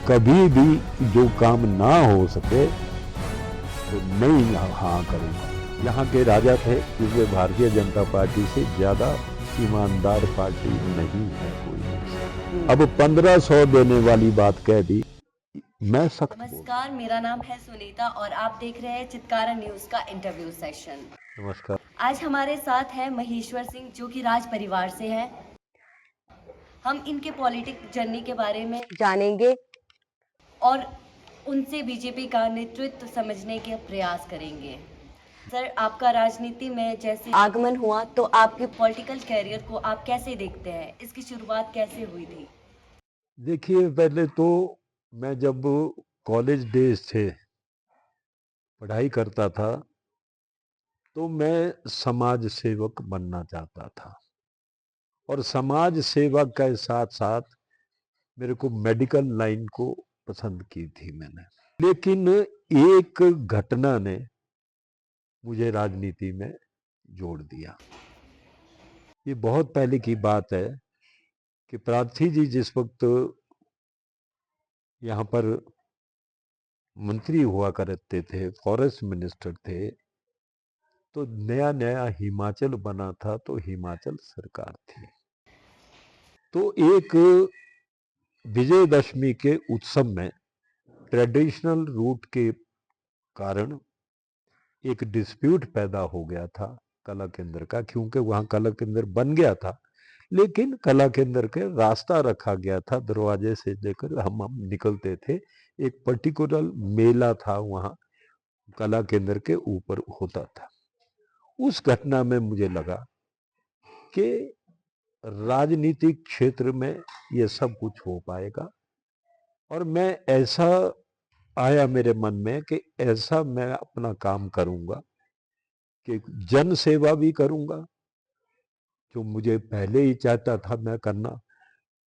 कभी भी जो काम ना हो सके तो नहीं हाँ करूँगा। यहाँ के राजा थे, क्योंकि भारतीय जनता पार्टी से ज़्यादा ईमानदार पार्टी नहीं है कोई। अब 1500 देने वाली बात कह दी, मैं सख्त बोल। नमस्कार, मेरा नाम है सुनीता और आप देख रहे हैं चित्कारा न्यूज का इंटरव्यू सेशन। नमस्कार। आज हमारे साथ है महेश्वर सिंह, जो कि राज परिवार से हैं। हम इनके पॉलिटिक जर्नी के बारे में जानेंगे और उनसे बीजेपी का नेतृत्व समझने के प्रयास करेंगे। सर, आपका राजनीति में जैसे आगमन हुआ, तो आपके पॉलिटिकल कैरियर को आप कैसे देखते हैं? इसकी शुरुआत कैसे हुई थी? देखिए, पहले तो मैं जब कॉलेज डेज थे, पढ़ाई करता था, तो मैं समाज सेवक बनना चाहता था और समाज सेवा के साथ साथ मेरे को मेडिकल लाइन को पसंद की थी मैंने। लेकिन एक घटना ने मुझे राजनीति में जोड़ दिया। ये बहुत पहले की बात है कि प्रार्थी जी जिस वक्त यहाँ पर मंत्री हुआ करते थे, फॉरेस्ट मिनिस्टर थे, तो नया नया हिमाचल बना था, तो हिमाचल सरकार थी। तो एक विजयदशमी के उत्सव में ट्रेडिशनल रूट के कारण एक डिस्प्यूट पैदा हो गया था कला केंद्र का, क्योंकि वहां कला केंद्र बन गया था, लेकिन कला केंद्र के रास्ता रखा गया था, दरवाजे से लेकर हम निकलते थे, एक पर्टिकुलर मेला था वहां कला केंद्र के ऊपर होता था। उस घटना में मुझे लगा कि राजनीतिक क्षेत्र में ये सब कुछ हो पाएगा, और मैं ऐसा आया मेरे मन में कि ऐसा मैं अपना काम करूंगा कि जन सेवा भी करूंगा, जो मुझे पहले ही चाहता था मैं करना,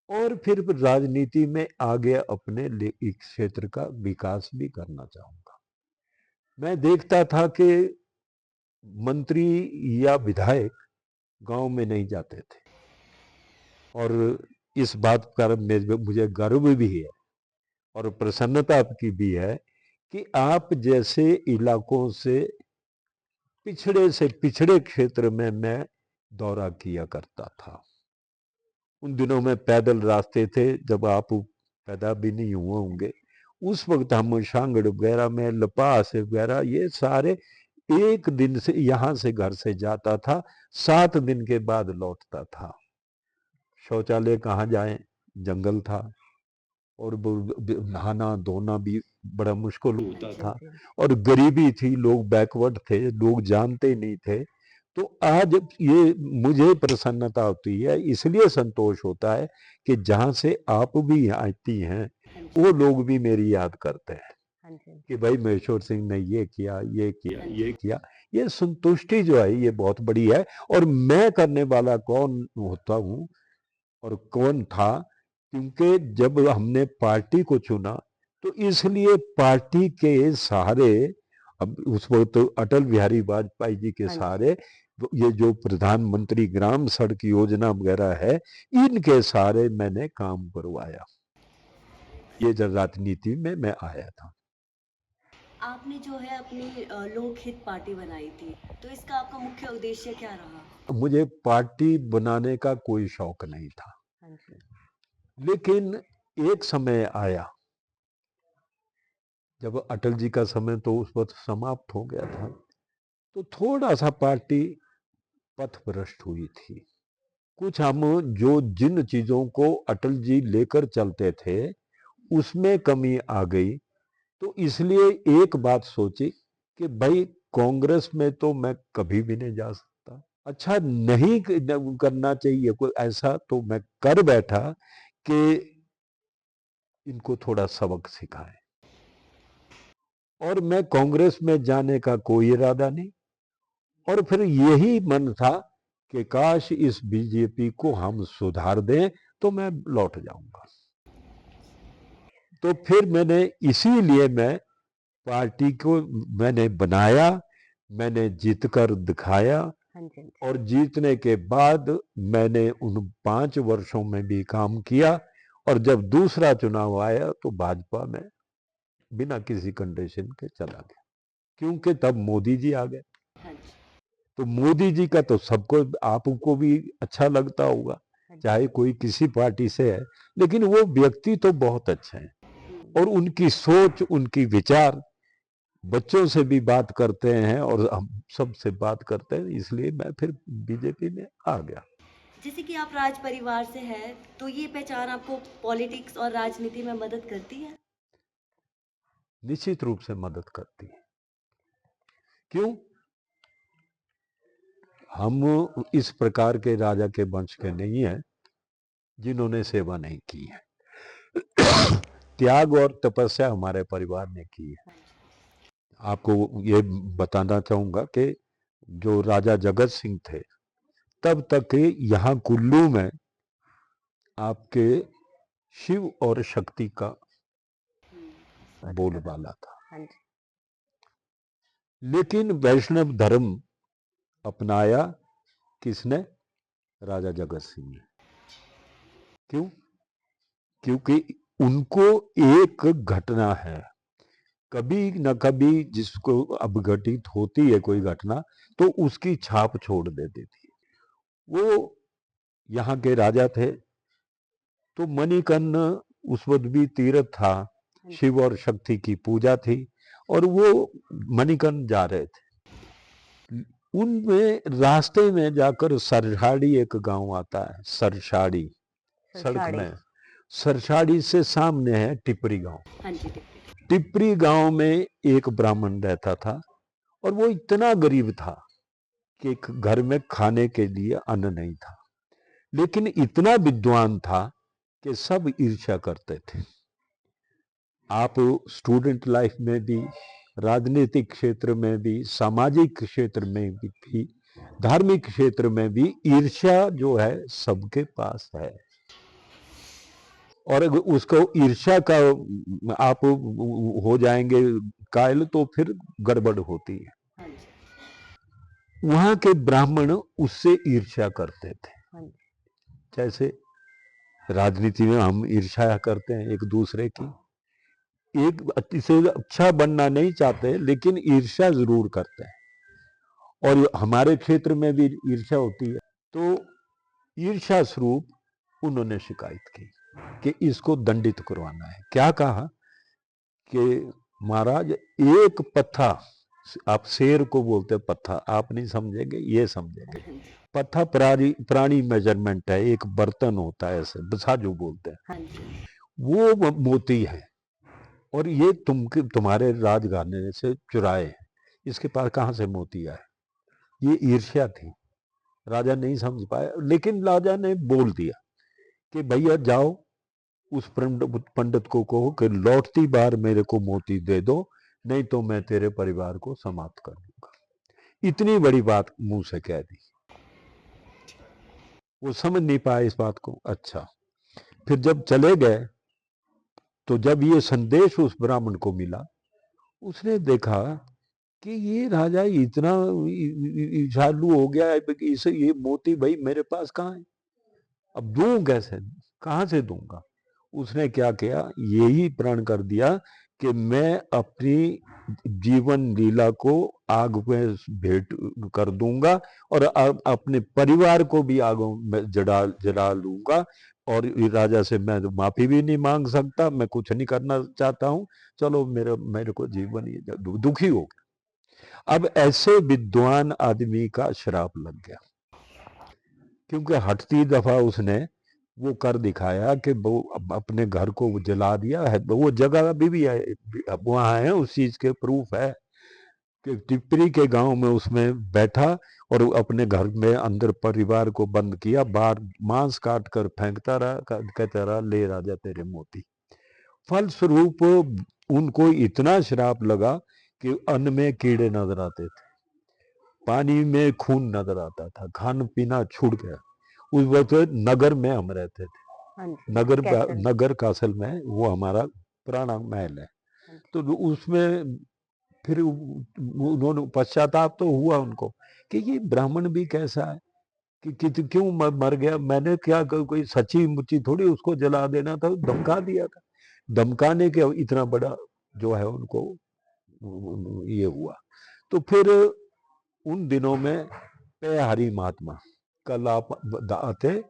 और फिर राजनीति में आगे अपने इस क्षेत्र का विकास भी करना चाहूंगा। मैं देखता था कि मंत्री या विधायक गांव में नहीं जाते थे, और इस बात पर मुझे गर्व भी है और प्रसन्नता की भी है कि आप जैसे इलाकों से पिछड़े क्षेत्र में मैं दौरा किया करता था। उन दिनों में पैदल रास्ते थे, जब आप पैदा भी नहीं हुए होंगे। उस वक्त हम शांगड़ वगैरह में, लपास वगैरह, ये सारे एक दिन से यहाँ से घर से जाता था, 7 दिन के बाद लौटता था। शौचालय कहाँ जाए, जंगल था, और नहाना धोना भी बड़ा मुश्किल होता था, और गरीबी थी, लोग बैकवर्ड थे, लोग जानते नहीं थे। तो आज ये मुझे प्रसन्नता होती है, इसलिए संतोष होता है कि जहाँ से आप भी आती हैं, वो लोग भी मेरी याद करते हैं कि भाई महेश्वर सिंह ने ये किया, ये किया, ये किया। ये संतुष्टि जो है ये बहुत बड़ी है। और मैं करने वाला कौन होता हूँ और कौन था, क्योंकि जब हमने पार्टी को चुना तो इसलिए पार्टी के सहारे, अब उस वक्त तो अटल बिहारी वाजपेयी जी के सहारे, ये जो प्रधानमंत्री ग्राम सड़क योजना वगैरह है, इनके सहारे मैंने काम करवाया। ये जब राजनीति में मैं आया था। आपने जो है अपनी लोकहित पार्टी बनाई थी, तो इसका आपका मुख्य उद्देश्य क्या रहा? मुझे पार्टी बनाने का कोई शौक नहीं था, लेकिन एक समय आया जब अटल जी का समय तो उस वक्त समाप्त हो गया था, तो थोड़ा सा पार्टी पथभ्रष्ट हुई थी। कुछ हम जो जिन चीजों को अटल जी लेकर चलते थे उसमें कमी आ गई, तो इसलिए एक बात सोची कि भाई कांग्रेस में तो मैं कभी भी नहीं जा सकता, अच्छा नहीं करना चाहिए कोई ऐसा, तो मैं कर बैठा कि इनको थोड़ा सबक सिखाए। और मैं कांग्रेस में जाने का कोई इरादा नहीं, और फिर यही मन था कि काश इस बीजेपी को हम सुधार दें तो मैं लौट जाऊंगा। तो फिर मैंने इसीलिए मैं पार्टी को मैंने बनाया, मैंने जीतकर दिखाया, और जीतने के बाद मैंने उन 5 वर्षों में भी काम किया, और जब दूसरा चुनाव आया तो भाजपा में बिना किसी कंडीशन के चला गया, क्योंकि तब मोदी जी आ गए। हाँ जी। तो मोदी जी का तो सबको, आपको भी अच्छा लगता होगा, चाहे कोई किसी पार्टी से है, लेकिन वो व्यक्ति तो बहुत अच्छे हैं और उनकी सोच, उनकी विचार, बच्चों से भी बात करते हैं और हम सब से बात करते हैं, इसलिए मैं फिर बीजेपी में आ गया। जैसे कि आप राज परिवार से हैं, तो ये पहचान आपको पॉलिटिक्स और राजनीति में मदद करती है? निश्चित रूप से मदद करती है। क्यों? हम इस प्रकार के राजा के वंश के नहीं हैं जिन्होंने सेवा नहीं की है। त्याग और तपस्या हमारे परिवार ने की है। आपको ये बताना चाहूंगा कि जो राजा जगत सिंह थे, तब तक यहाँ कुल्लू में आपके शिव और शक्ति का बोलबाला था। हाँ जी। लेकिन वैष्णव धर्म अपनाया किसने? राजा जगत सिंह ने। क्यों? क्योंकि उनको एक घटना है, कभी न कभी जिसको अपघटित होती है कोई घटना, तो उसकी छाप छोड़ देती थी। वो यहाँ के राजा थे, तो मणिकर्ण उस वक्त भी तीर्थ था, शिव और शक्ति की पूजा थी, और वो मणिकर्ण जा रहे थे। उनमें रास्ते में जाकर सरसाड़ी एक गांव आता है, सरसाड़ी, सड़क में सरसाड़ी से सामने है टिपरी गांव। हाँ जी। टिपरी गांव में एक ब्राह्मण रहता था और वो इतना गरीब था कि घर में खाने के लिए अन्न नहीं था, लेकिन इतना विद्वान था कि सब ईर्ष्या करते थे। आप स्टूडेंट लाइफ में भी, राजनीतिक क्षेत्र में भी, सामाजिक क्षेत्र में भी, धार्मिक क्षेत्र में भी ईर्ष्या जो है सबके पास है, और उसको ईर्ष्या का आप हो जाएंगे कायल तो फिर गड़बड़ होती है। हाँ जी। वहां के ब्राह्मण उससे ईर्ष्या करते थे, हाँ जी। जैसे राजनीति में हम ईर्ष्या करते हैं एक दूसरे की, एक से अच्छा बनना नहीं चाहते लेकिन ईर्ष्या जरूर करते हैं, और हमारे क्षेत्र में भी ईर्ष्या होती है। तो ईर्ष्या स्वरूप उन्होंने शिकायत की कि इसको दंडित करवाना है। क्या कहा कि महाराज एक पत्था, आप शेर को बोलते हैं पत्था, आप नहीं समझेंगे, ये समझेंगे। पत्था प्राणी मेजरमेंट है, एक बर्तन होता है, ऐसे बसाजू बोलते हैं, वो मोती है, और ये तुम्हारे राजघराने से चुराए हैं, इसके पास कहाँ से मोती आए? ये ईर्ष्या थी। राजा नहीं समझ पाया, लेकिन राजा ने बोल दिया कि भैया जाओ उस पंडित को कहो कि लौटती बार मेरे को मोती दे दो, नहीं तो मैं तेरे परिवार को समाप्त कर दूंगा। इतनी बड़ी बात मुंह से कह दी। वो समझ नहीं पाया इस बात को। अच्छा, फिर जब चले गए तो जब ये संदेश उस ब्राह्मण को मिला, उसने देखा कि ये राजा इतना ईर्ष्यालु हो गया है कि इसे ये मोती भाई मेरे पास कहाँ है, अब दूं कैसे, कहाँ से दूंगा? उसने क्या किया, यही प्रण कर दिया कि मैं अपनी जीवन लीला को आग में भेंट कर दूंगा और अपने परिवार को भी आग में जला लूंगा, और राजा से मैं माफी भी नहीं मांग सकता, मैं कुछ नहीं करना चाहता हूं, चलो मेरे को जीवन ये दुखी हो गया। अब ऐसे विद्वान आदमी का श्राप लग गया, क्योंकि हटती दफा उसने वो कर दिखाया कि वो अपने घर को जला दिया है। वो जगह अभी भी है, वहां है, उस चीज के प्रूफ है कि टिपरी के गांव में उसमें बैठा और अपने घर में अंदर परिवार को बंद किया, बाहर मांस काट कर फेंकता रहा, कहता रहा ले राजा तेरे मोती। फलस्वरूप उनको इतना श्राप लगा कि अन्न में कीड़े नजर आते थे, पानी में खून नजर आता था, खाना पीना छूट गया। उस वक्त नगर में हम रहते थे, नगर कासल में, वो हमारा पुराना महल है। तो उसमें फिर उन्होंने पश्चाताप तो हुआ उनको कि ये ब्राह्मण भी कैसा है, कि क्यों मर गया, मैंने क्या कोई सच्ची मुच्ची थोड़ी उसको जला देना था, धमका दिया था। धमकाने के इतना बड़ा जो है उनको ये हुआ। तो फिर उन दिनों में हरि महात्मा, कल आप आते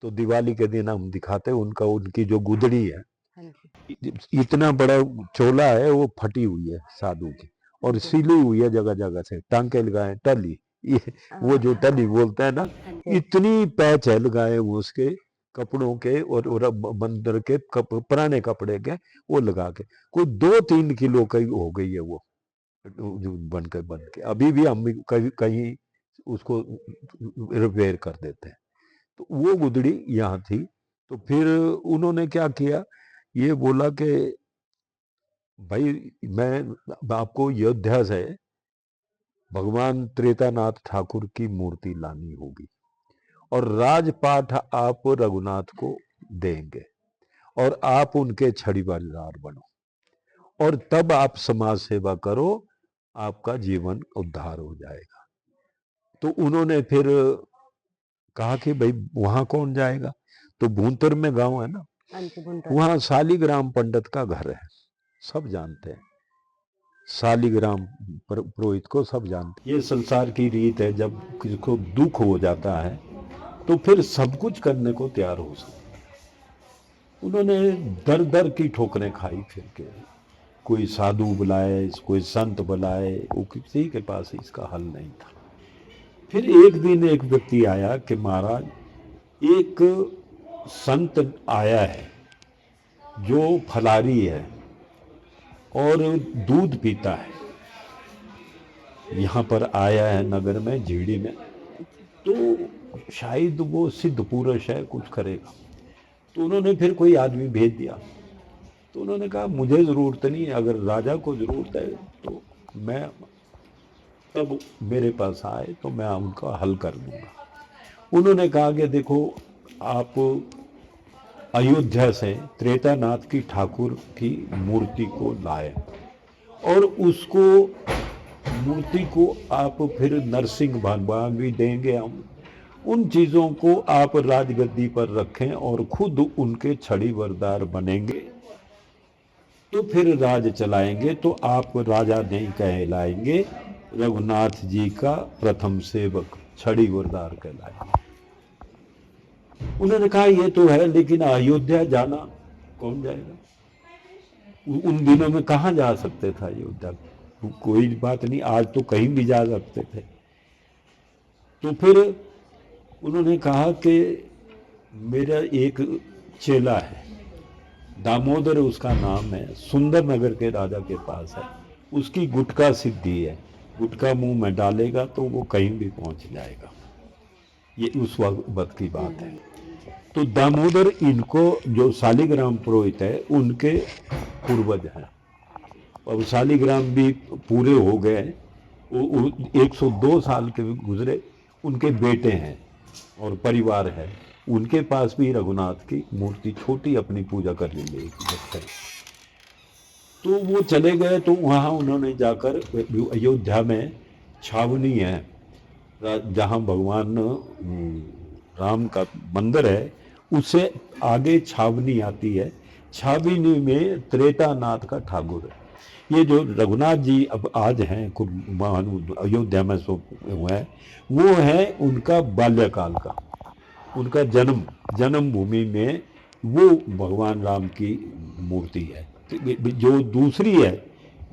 तो दिवाली के दिन हम दिखाते उनका, उनकी जो गुदड़ी है, इतना बड़ा चोला है, वो फटी हुई है साधु की, और सिली हुई है जगह जगह से, टांके लगाए, टली, ये वो जो टली बोलते हैं ना, इतनी पैच है लगाए वो उसके कपड़ों के, और बंदर के पुराने कपड़े के वो लगा के, कोई 2-3 किलो की हो गई है वो, जो बन के अभी भी हम कहीं उसको रिपेयर कर देते हैं। तो वो गुदड़ी यहाँ थी। तो फिर उन्होंने क्या किया, ये बोला कि भाई मैं आपको अयोध्या से भगवान त्रेतानाथ ठाकुर की मूर्ति लानी होगी, और राजपाठ आप रघुनाथ को देंगे, और आप उनके छड़ीबाजार बनो, और तब आप समाज सेवा करो, आपका जीवन उद्धार हो जाएगा। तो उन्होंने फिर कहा कि भाई वहां कौन जाएगा, तो भूंतर में गांव है ना, वहां शालिग्राम पंडित का घर है, सब जानते हैं, शालिग्राम पुरोहित को सब जानते हैं। ये संसार की रीत है, जब किसी को दुख हो जाता है तो फिर सब कुछ करने को तैयार हो सकता है। उन्होंने दर दर की ठोकरें खाई, फिर के कोई साधु बुलाए, कोई संत बुलाए, वो किसी के पास इसका हल नहीं था। फिर एक दिन एक व्यक्ति आया कि महाराज, एक संत आया है जो फलारी है और दूध पीता है, यहाँ पर आया है नगर में, झीड़ी में, तो शायद वो सिद्ध पुरुष है, कुछ करेगा। तो उन्होंने फिर कोई आदमी भेज दिया। तो उन्होंने कहा मुझे ज़रूरत नहीं है, अगर राजा को ज़रूरत है तो मैं, तब मेरे पास आए तो मैं उनका हल कर दूंगा। उन्होंने कहा कि देखो, आप अयोध्या से त्रेतानाथ की ठाकुर की मूर्ति को लाए, और उसको मूर्ति को आप फिर नरसिंह भगवान भी देंगे हम, उन चीज़ों को आप राजगद्दी पर रखें और खुद उनके छड़ी वरदार बनेंगे, तो फिर राज चलाएंगे, तो आप राजा नहीं कहलाएंगे, रघुनाथ जी का प्रथम सेवक छड़ी वरदार कहलाएंगे। उन्होंने कहा ये तो है, लेकिन अयोध्या जाना कौन जाएगा? उन दिनों में कहाँ जा सकते था अयोध्या? कोई बात नहीं, आज तो कहीं भी जा सकते थे। तो फिर उन्होंने कहा कि मेरा एक चेला है, दामोदर उसका नाम है, सुंदर नगर के राजा के पास है, उसकी गुटका सिद्धि है, गुटका मुंह में डालेगा तो वो कहीं भी पहुंच जाएगा। ये उस वक्त की बात है। तो दामोदर इनको, जो शालिग्राम पुरोहित है, उनके पूर्वज हैं। अब शालिग्राम भी पूरे हो गए, 102 साल के गुजरे, उनके बेटे हैं और परिवार है, उनके पास भी रघुनाथ की मूर्ति छोटी अपनी पूजा कर लेंगे। तो वो चले गए, तो वहाँ उन्होंने जाकर, अयोध्या में छावनी है जहाँ भगवान राम का मंदिर है, उससे आगे छावनी आती है, छावनी में त्रेतानाथ का ठाकुर है। ये जो रघुनाथ जी अब आज हैं अयोध्या में सो हुए हैं, वो है उनका बाल्यकाल का, उनका जन्म भूमि में वो भगवान राम की मूर्ति है। जो दूसरी है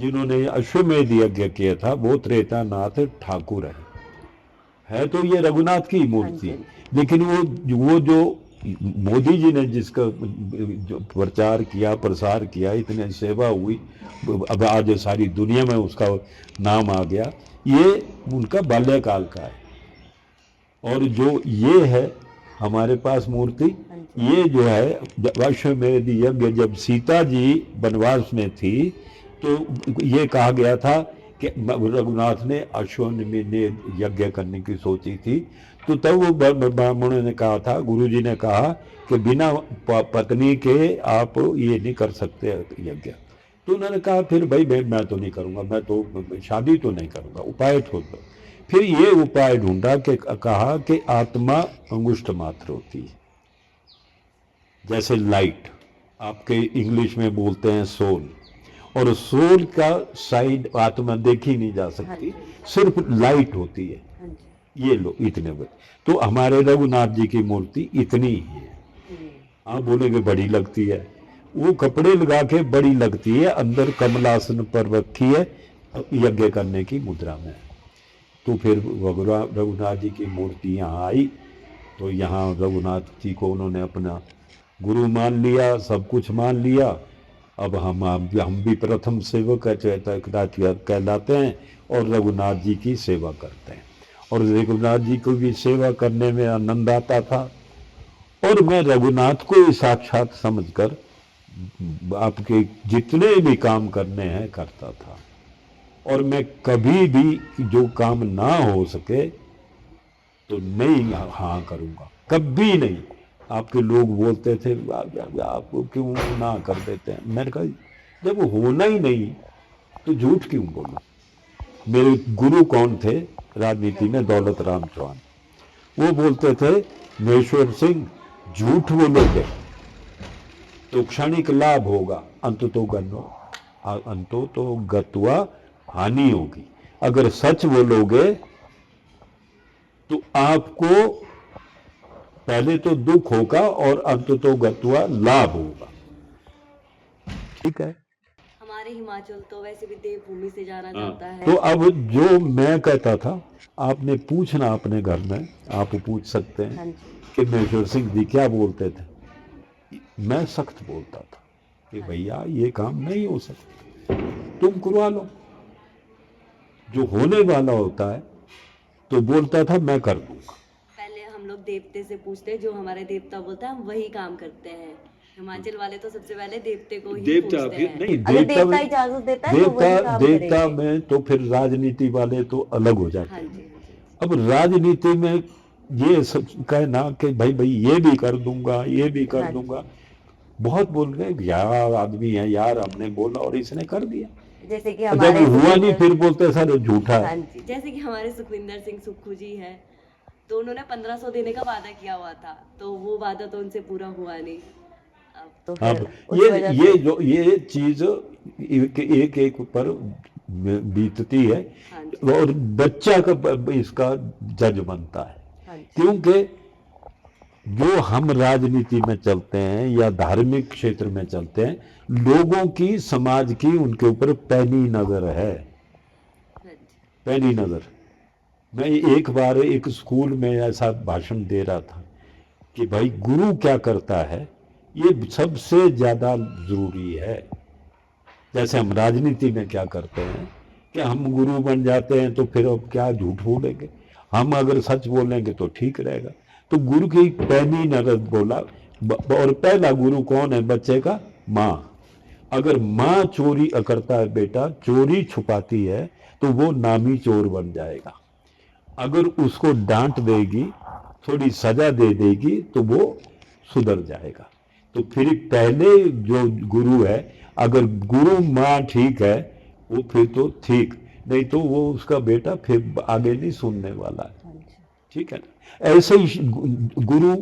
जिन्होंने अश्वमेध यज्ञ किया था, वो त्रेतानाथ ठाकुर है तो ये रघुनाथ की मूर्ति। लेकिन वो जो मोदी जी ने जिसका जो प्रचार किया, प्रसार किया, इतनी सेवा हुई, अब आज सारी दुनिया में उसका नाम आ गया, ये उनका बाल्यकाल का है। और जो ये है हमारे पास मूर्ति, ये जो है अश्वमेध यज्ञ, जब सीता जी वनवास में थी तो ये कहा गया था कि रघुनाथ ने अश्वमेध यज्ञ करने की सोची थी, तो तब वो ब्राह्मणों ने कहा था, गुरुजी ने कहा कि बिना पत्नी के आप ये नहीं कर सकते यज्ञ। तो उन्होंने कहा फिर भाई मैं तो नहीं करूँगा, मैं तो शादी तो नहीं करूँगा, उपाय छोड़ दो। फिर ये उपाय ढूंढा कि कहा कि आत्मा अंगुष्ठ मात्र होती है, जैसे लाइट आपके इंग्लिश में बोलते हैं सोल, और सोल का साइड आत्मा देखी नहीं जा सकती, सिर्फ लाइट होती है। ये लो इतने बड़े, तो हमारे रघुनाथ जी की मूर्ति इतनी ही है। आप बोलेंगे बड़ी लगती है, वो कपड़े लगा के बड़ी लगती है, अंदर कमलासन पर रखी है, यज्ञ करने की मुद्रा में। तो फिर रघुनाथ जी की मूर्ति यहाँ आई, तो यहाँ रघुनाथ जी को उन्होंने अपना गुरु मान लिया, सब कुछ मान लिया। अब हम भी प्रथम सेवक कहलाते हैं और रघुनाथ जी की सेवा करते हैं, और रघुनाथ जी को भी सेवा करने में आनंद आता था। और मैं रघुनाथ को ही साक्षात समझकर आपके जितने भी काम करने हैं करता था, और मैं कभी भी जो काम ना हो सके तो नहीं हाँ करूँगा, कभी नहीं। आपके लोग बोलते थे आप क्यों ना कर देते हैं, मैंने कहा जब होना ही नहीं तो झूठ क्यों बोलूं। मेरे गुरु कौन थे राजनीति में? दौलत राम चौहान। वो बोलते थे महेश्वर सिंह झूठ बोलोगे तो क्षणिक लाभ होगा, अंतो तो गत्वा हानि होगी। अगर सच बोलोगे तो आपको पहले तो दुख होगा और अंत तो गत्वा लाभ होगा। ठीक है। हमारे हिमाचल तो वैसे भी देवभूमि से जाना जाता है। तो अब जो मैं कहता था, आपने पूछना अपने घर में, आप पूछ सकते हैं कि महेश्वर सिंह जी क्या बोलते थे। मैं सख्त बोलता था कि भैया ये काम नहीं हो सकता, तुम करवा लो। जो होने वाला होता है तो बोलता था मैं कर दूंगा। पहले हम लोग देवते से पूछते हैं, जो हमारे देवता बोलता है हम वही काम करते हैं। हिमाचल वाले तो सबसे पहले देवते को ही पूछते हैं। नहीं, अगर देवता इजाजत देता है तो वही काम देवता में तो फिर राजनीति वाले तो अलग हो जाते हैं। अब राजनीति में ये कहना कि भाई ये भी कर दूंगा, ये भी कर दूंगा, बहुत बोल गए यार, आदमी है यार, हमने बोला और इसने कर दिया। जैसे कि जब हुआ नहीं फिर बोलते सर झूठा है। जैसे कि हमारे सुखविंदर सिंह सुक्खू जी है, तो उन्होंने 1500 देने का वादा किया हुआ था, तो वो वादा तो उनसे पूरा हुआ नहीं। तो अब ये चीज एक एक पर बीतती है और बच्चा का इसका जज बनता है। क्योंकि जो हम राजनीति में चलते हैं या धार्मिक क्षेत्र में चलते हैं, लोगों की, समाज की उनके ऊपर पैनी नजर है, पैनी नजर। मैं एक बार एक स्कूल में ऐसा भाषण दे रहा था कि भाई गुरु क्या करता है ये सबसे ज्यादा जरूरी है। जैसे हम राजनीति में क्या करते हैं कि हम गुरु बन जाते हैं तो फिर अब क्या झूठ बोलेंगे, हम अगर सच बोलेंगे तो ठीक रहेगा। तो गुरु की पैनी नजर बोला, और पहला गुरु कौन है बच्चे का? माँ। अगर माँ चोरी करता है, बेटा चोरी छुपाती है, तो वो नामी चोर बन जाएगा। अगर उसको डांट देगी, थोड़ी सजा दे देगी, तो वो सुधर जाएगा। तो फिर पहले जो गुरु है, अगर गुरु माँ ठीक है वो फिर तो ठीक, नहीं तो वो उसका बेटा फिर आगे नहीं सुनने वाला है। ठीक है ना? ऐसे ही गुरु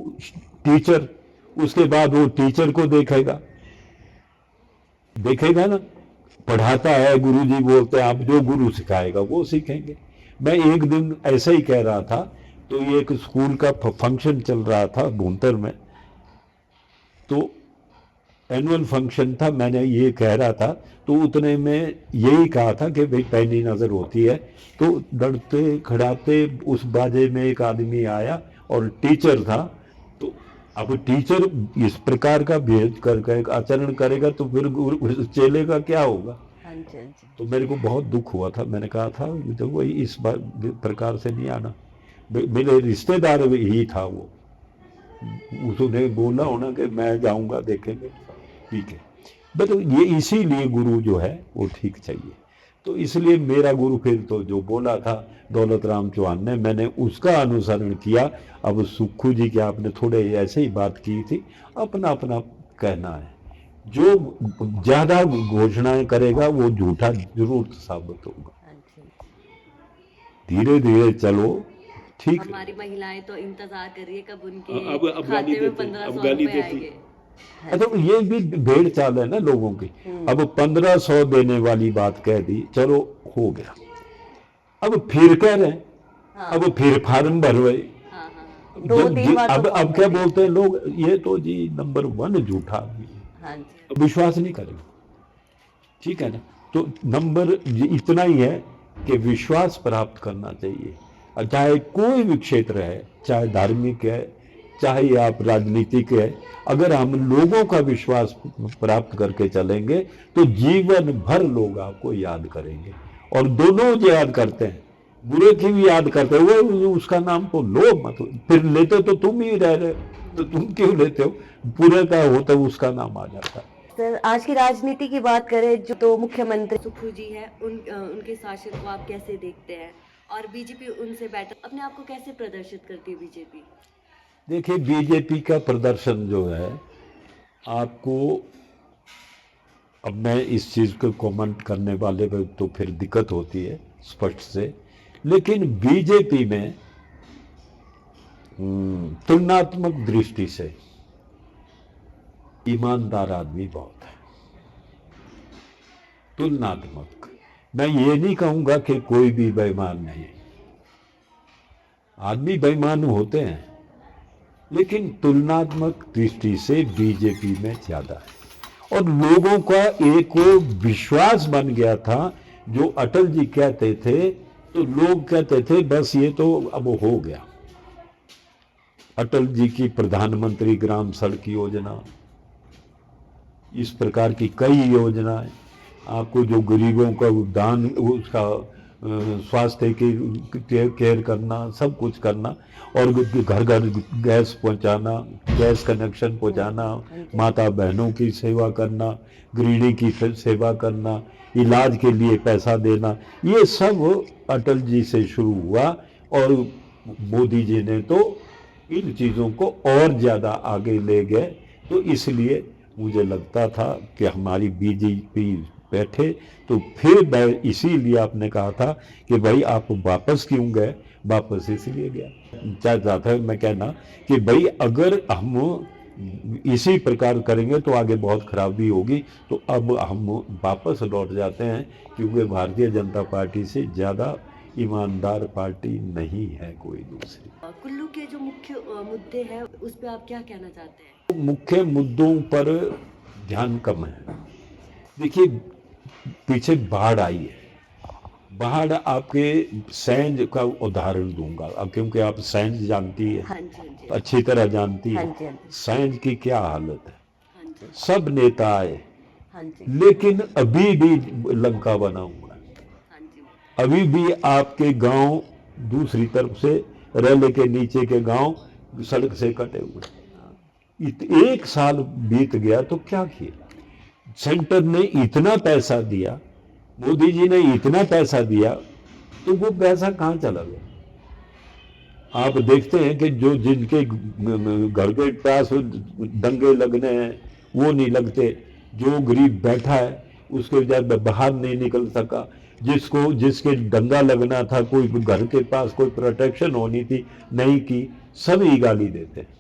टीचर, उसके बाद वो टीचर को देखेगा ना, पढ़ाता है गुरु जी बोलते हैं आप जो गुरु सिखाएगा वो सीखेंगे। मैं एक दिन ऐसे ही कह रहा था, तो ये एक स्कूल का फंक्शन चल रहा था भूंतर में, तो एनुअल फंक्शन था, मैंने ये कह रहा था, तो उतने में यही कहा था कि भाई पैनी नजर होती है। तो डरते खड़ाते उस बाजे में एक आदमी आया और टीचर था। तो अब टीचर इस प्रकार का भेद कर आचरण करेगा तो फिर उस चेले का क्या होगा? तो मेरे को बहुत दुख हुआ था। मैंने कहा था तो वही इस प्रकार से नहीं आना। मेरे रिश्तेदार ही था वो, उसने बोला होना कि मैं जाऊंगा देखेंगे, ठीक है। बट ये इसीलिए गुरु जो है वो ठीक चाहिए। तो इसलिए मेरा गुरु फिर तो जो बोला था दौलत राम चौहान ने, मैंने उसका अनुसरण किया। अब सुक्खू जी की आपने थोड़े ऐसे ही बात की थी, अपना अपना कहना है। जो ज्यादा घोषणाएं करेगा वो झूठा जरूर साबित होगा। धीरे धीरे चलो, ठीक है। हमारी महिलाएं तो इंतजार कर रही है कब उनके अब गाली खाते में देते, 1500 अब गाली रुपए देती। आएंगे। तो ये भी भेड़ चाल है ना लोगों की। अब 1500 देने वाली बात कह दी, चलो हो गया। अब फिर कह रहे हैं, हाँ। अब फिर फार्म भरवाए। हाँ हाँ, 2-3 बार तो अब बहुत क्या कर दी। बोलते हैं लोग, ये तो जी नंबर 1 झूठा आदमी है, हाँ जी। अब विश्वास नहीं करेंगे, ठीक है ना। तो नंबर इतना ही है कि विश्वास प्राप्त करना चाहिए, और चाहे कोई भी क्षेत्र है, चाहे धार्मिक है, चाहे आप राजनीतिक है, अगर हम लोगों का विश्वास प्राप्त करके चलेंगे तो जीवन भर लोग आपको याद करेंगे। और दोनों याद करते हैं, बुरे की भी याद करते हैं, वो उसका नाम तो लो मत, फिर लेते तो तुम ही रह रहे हो, तो तुम क्यों लेते हो, बुरे का होता उसका नाम आ जाता है। सर, आज की राजनीति की बात करें, जो तो मुख्यमंत्री सुखू जी है, उनके शासन को आप कैसे देखते हैं, और बीजेपी उनसे बेटर अपने आप को कैसे प्रदर्शित करती है बीजेपी? देखिए, बीजेपी का प्रदर्शन जो है, आपको, अब मैं इस चीज़ को कमेंट करने वाले को तो फिर दिक्कत होती है स्पष्ट से, लेकिन बीजेपी में तुलनात्मक दृष्टि से ईमानदार आदमी बहुत है, तुलनात्मक। मैं ये नहीं कहूंगा कि कोई भी बेईमान नहीं, आदमी बेईमान होते हैं, लेकिन तुलनात्मक दृष्टि से बीजेपी में ज्यादा है। और लोगों का एक विश्वास बन गया था, जो अटल जी कहते थे तो लोग कहते थे बस ये तो अब हो गया। अटल जी की प्रधानमंत्री ग्राम सड़क योजना, इस प्रकार की कई योजनाएं, आपको जो गरीबों का दान, उसका स्वास्थ्य की केयर करना, सब कुछ करना, और घर घर गैस पहुंचाना, गैस कनेक्शन पहुंचाना, माता बहनों की सेवा करना, गृहिणी की सेवा करना, इलाज के लिए पैसा देना, ये सब अटल जी से शुरू हुआ। और मोदी जी ने तो इन चीज़ों को और ज़्यादा आगे ले गए। तो इसलिए मुझे लगता था कि हमारी बीजेपी बैठे, तो फिर मैं इसीलिए आपने कहा था कि भाई आप वापस क्यों गए, वापस इसलिए गया चाहता था मैं कहना कि भाई अगर हम इसी प्रकार करेंगे तो आगे बहुत खराबी होगी, तो अब हम वापस लौट जाते हैं, क्योंकि भारतीय जनता पार्टी से ज़्यादा ईमानदार पार्टी नहीं है कोई दूसरी। कुल्लू के जो मुख्य मुद्दे हैं, उस पर आप क्या कहना चाहते हैं? मुख्य मुद्दों पर ध्यान कम है। देखिए, पीछे बाढ़ आई है, बाढ़ आपके सैंज का उदाहरण दूंगा, अब क्योंकि आप सैंज जानती है, हाँ जी, हाँ जी। अच्छी तरह जानती है। हाँ जी, हाँ जी। सैंज की क्या हालत है, हाँ जी। सब नेता आए, हाँ जी। लेकिन अभी भी लंका बना हुआ है। हाँ जी। अभी भी आपके गांव दूसरी तरफ से, रेले के नीचे के गांव सड़क से कटे हुए। एक साल बीत गया तो क्या किया, सेंटर ने इतना पैसा दिया, मोदी जी ने इतना पैसा दिया, तो वो पैसा कहाँ चला गया। आप देखते हैं कि जो जिनके घर के पास दंगे लगने हैं वो नहीं लगते, जो गरीब बैठा है उसके वजह बाहर नहीं निकल सका, जिसके दंगा लगना था, कोई घर के पास कोई प्रोटेक्शन होनी थी, नहीं की, सभी गाली देते हैं।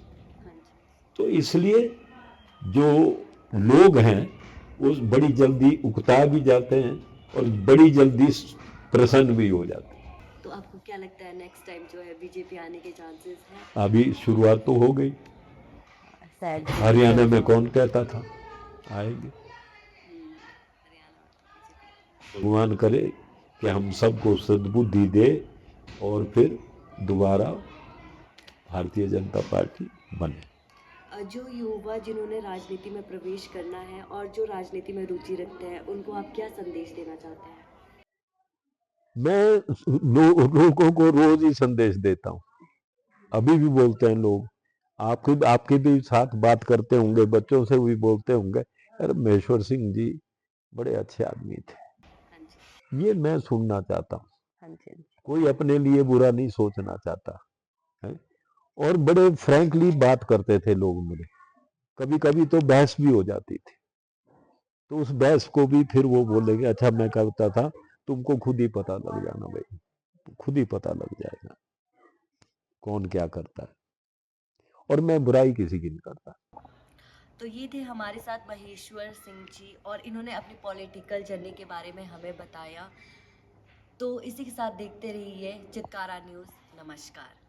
तो इसलिए जो लोग हैं वो बड़ी जल्दी उकता भी जाते हैं और बड़ी जल्दी प्रसन्न भी हो जाते हैं। तो आपको क्या लगता है नेक्स्ट टाइम जो है बीजेपी आने के चांसेस हैं? अभी शुरुआत तो हो गई, हरियाणा में कौन कहता था आएंगे। भगवान करे कि हम सबको सद्बुद्धि दे और फिर दोबारा भारतीय जनता पार्टी बने। जो युवा जिन्होंने राजनीति में प्रवेश करना है और जो राजनीति में रुचि रखते हैं, उनको आप क्या संदेश देना चाहते हैं? मैं लोगों को रोज ही संदेश देता हूँ, अभी भी बोलते हैं लोग, आपके भी साथ बात करते होंगे, बच्चों से भी बोलते होंगे, अरे महेश्वर सिंह जी बड़े अच्छे आदमी थे। ये मैं सुनना चाहता हूँ, कोई अपने लिए बुरा नहीं सोचना चाहता है। और बड़े फ्रैंकली बात करते थे लोग मुझे, कभी कभी तो बहस भी हो जाती थी, तो उस बहस को भी फिर वो बोलेंगे अच्छा मैं करता था, तुमको खुद ही पता लग जाना भाई, खुद ही पता लग जाएगा कौन क्या करता है। और मैं बुराई किसी की नहीं करता। तो ये थे हमारे साथ महेश्वर सिंह जी, और इन्होंने अपनी पॉलिटिकल जर्नी के बारे में हमें बताया। तो इसी के साथ देखते रहिए चित्कारा न्यूज़। नमस्कार।